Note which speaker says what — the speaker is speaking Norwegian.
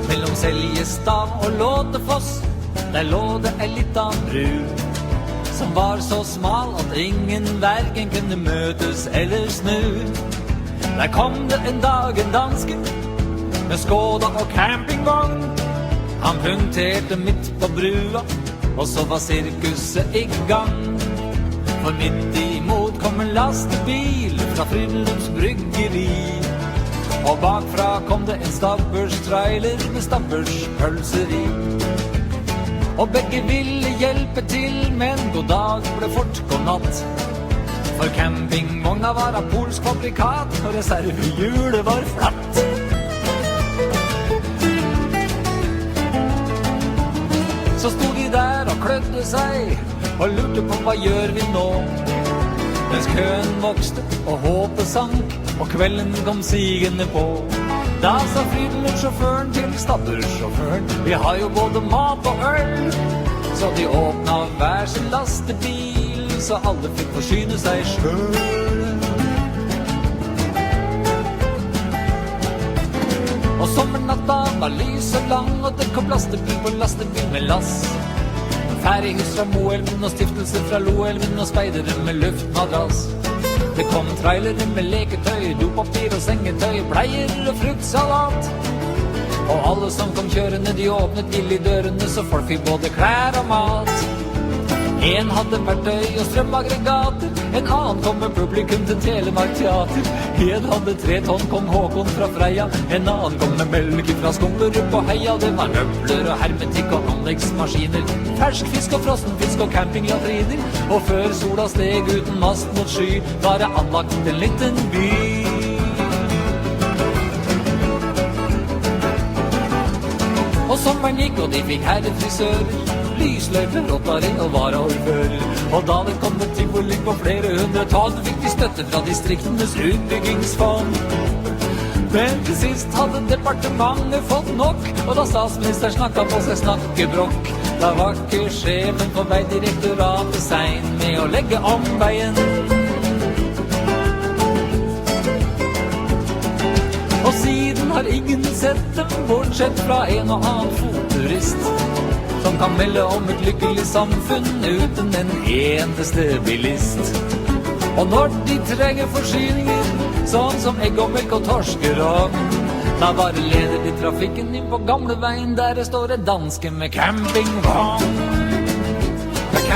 Speaker 1: Mellom Seljestad og Låtefoss, der lå det en liten bru, som var så smal at ingen vergen kunne møtes eller snu. Der kom det en dag en danske med Skoda og campingvogn. Han punkterte midt på brua, og så var sirkuset i gang. For midt imot kom en lastebil fra Frydenlunds bryggeri, og bakfra kom det en stabbers trailer med stabbers pølser i. Og begge ville hjelpe til, men god dag ble fort god natt. For campingvogna var av polsk fabrikat, og reservehjulet var flatt. Så stod de der og klødde seg, og lurte på hva gjør vi nå? Mens køen vokste og håpet sank, og kvelden kom sigende på. Da sa Frydenlund-sjåføren til stabbursjåføren, vi har jo både mat og øl. Så de åpna hver sin lastebil, så alle fikk forsyne seg selv. Og sommernatta var lys og lang, og det kom lastebil på lastebil med lass. Færihus fra Moelven og stiftelse fra Loelven og speidere med luftmadrass. Det kom trailere med leketøy, dopapir og sengetøy, bleier og fruktsalat. Og alle som kom kjørende, de åpnet villig dørene, så folk fikk både klær og mat. En hadde verktøy og strømaggregater, en annen kom med publikum til Telemark Teater. En hadde 3 tonn, kom Håkon fra Freia, en annen kom med melk fra Skumlerup og Heia. Det var møbler og hermetikk og anleggsmaskiner, fersk fisk og frossen fisk og campinglatriner. Og før sola steg uten mast mot sky, var det anlagt en liten by. Og sommeren gikk, og de fikk herrefrisører, lysløyper, rotari og varaordfører. Og da det kom det tivoli på flere 100 tonn, fikk de støtte fra distriktenes utbyggingsfond. Men til sist hadde departementet fått nok, og da statsminister snakket på seg snakkebrokk, da var ikke sjefen på veidirektoratet sein med å legge om veien. Og siden har ingen sett dem, bortsett fra en og annen fotturist, som kan melde om et lykkelig samfunn uten en eneste bilist. Og når de trenger forsyninger, sånn som egg og melk og torskerogn, da bare leder de trafikken inn på gamleveien, der det står en danske med campingvogn. Med